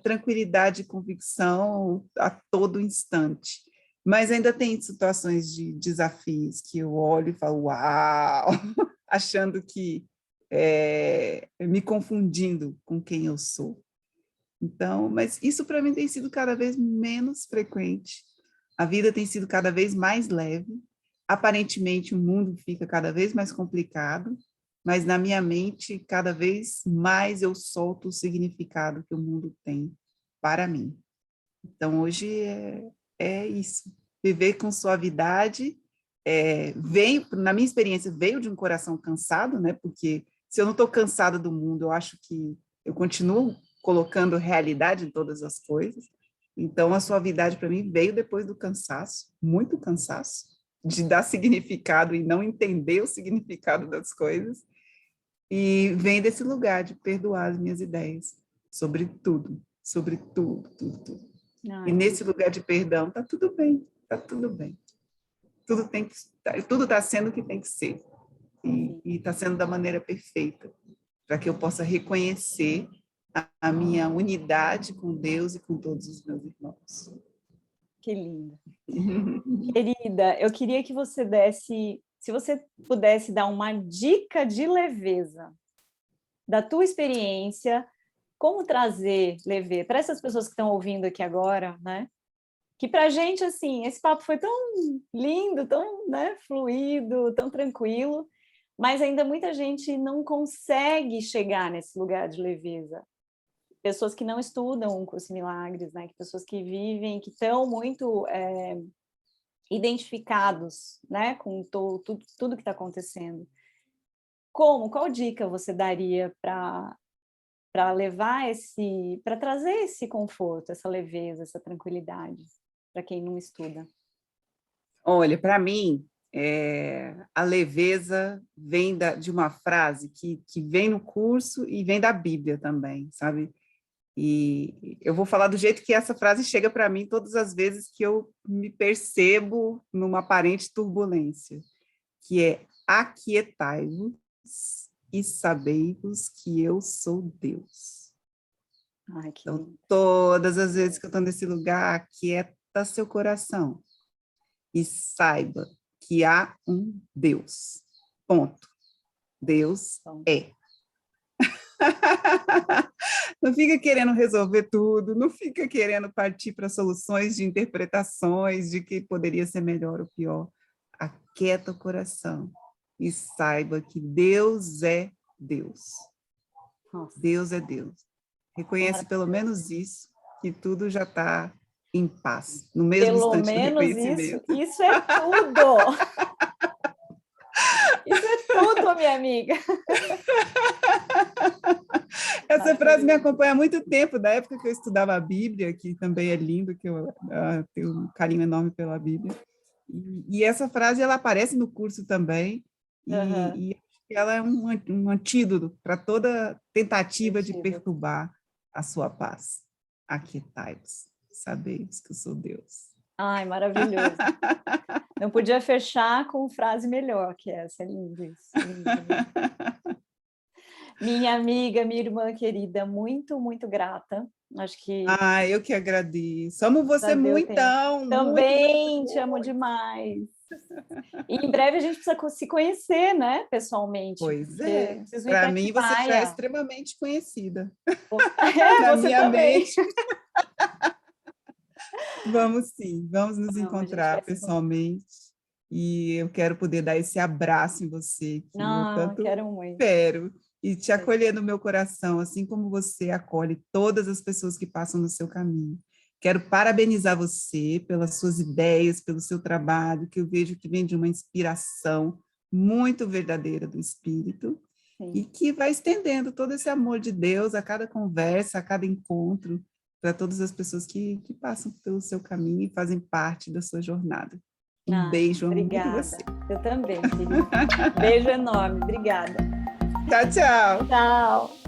Speaker 2: tranquilidade e convicção a todo instante. Mas ainda tem situações de desafios que eu olho e falo, uau, achando que me confundindo com quem eu sou. Então, mas isso para mim tem sido cada vez menos frequente. A vida tem sido cada vez mais leve. Aparentemente, o mundo fica cada vez mais complicado, mas na minha mente, cada vez mais eu solto o significado que o mundo tem para mim. Então, hoje é isso. Viver com suavidade na minha experiência, veio de um coração cansado, né? Porque se eu não estou cansada do mundo, eu acho que eu continuo colocando realidade em todas as coisas. Então, a suavidade para mim veio depois do cansaço, muito cansaço, de dar significado e não entender o significado das coisas. E vem desse lugar de perdoar as minhas ideias sobre tudo, tudo, tudo. E nesse lugar de perdão, tá tudo bem, tá tudo bem. Tudo está sendo o que tem que ser. E está sendo da maneira perfeita, para que eu possa reconhecer a minha unidade com Deus e com todos os meus irmãos.
Speaker 1: Que linda. Querida, eu queria que você desse, se você pudesse dar uma dica de leveza da tua experiência como trazer leveza para essas pessoas que estão ouvindo aqui agora, né? Que para a gente, assim, esse papo foi tão lindo, tão, né, fluido, tão tranquilo, mas ainda muita gente não consegue chegar nesse lugar de leveza. Pessoas que não estudam um curso em milagres, né? Pessoas que vivem, que estão muito identificados, né, com tudo que está acontecendo. Qual dica você daria para levar para trazer esse conforto, essa leveza, essa tranquilidade para quem não estuda?
Speaker 2: Olha, para mim, a leveza vem de uma frase que vem no curso e vem da Bíblia também, sabe? E eu vou falar do jeito que essa frase chega para mim todas as vezes que eu me percebo numa aparente turbulência, que é: aquietai-vos e sabei-vos que eu sou Deus.
Speaker 1: Ai, que
Speaker 2: Então,
Speaker 1: lindo.
Speaker 2: todas as vezes que eu estou nesse lugar, aquieta seu coração e saiba que há um Deus. Ponto. Deus é. Não fica querendo resolver tudo, não fica querendo partir para soluções de interpretações de que poderia ser melhor ou pior. Aquieta o coração e saiba que Deus é Deus.
Speaker 1: Nossa.
Speaker 2: Deus é Deus. Reconhece pelo menos isso, que tudo já está em paz, no mesmo
Speaker 1: Pelo
Speaker 2: instante do
Speaker 1: menos
Speaker 2: reconhecimento.
Speaker 1: isso é tudo! Isso é tudo, minha amiga!
Speaker 2: Essa frase me acompanha há muito tempo, da época que eu estudava a Bíblia, que também é lindo, que eu tenho um carinho enorme pela Bíblia. E essa frase ela aparece no curso também, e ela é um antídoto para toda tentativa de perturbar a sua paz. Aquietai-vos, sabeis que eu sou Deus.
Speaker 1: Ai, maravilhoso. Não podia fechar com frase melhor que essa, é lindo isso. Lindo, lindo. Minha amiga, minha irmã querida, muito, muito grata. Acho que...
Speaker 2: eu que agradeço. Amo você muito,
Speaker 1: Também
Speaker 2: muito,
Speaker 1: te amo demais. E em breve a gente precisa se conhecer, né, pessoalmente.
Speaker 2: Pois é.
Speaker 1: Preciso ir
Speaker 2: Para
Speaker 1: para
Speaker 2: mim, você já é
Speaker 1: Atibaia.
Speaker 2: extremamente conhecida.
Speaker 1: Na
Speaker 2: você
Speaker 1: minha também.
Speaker 2: mente. Vamos sim, vamos nos encontrar pessoalmente. E eu quero poder dar esse abraço em você, que eu tanto espero, e te acolher no meu coração, assim como você acolhe todas as pessoas que passam no seu caminho. Quero parabenizar você pelas suas ideias, pelo seu trabalho, que eu vejo que vem de uma inspiração muito verdadeira do Espírito, e que vai estendendo todo esse amor de Deus a cada conversa, a cada encontro, para todas as pessoas que passam pelo seu caminho e fazem parte da sua jornada. Um beijo, amo muito você.
Speaker 1: Eu também, querida. Beijo enorme, obrigada.
Speaker 2: Tchau, tchau.
Speaker 1: Tchau.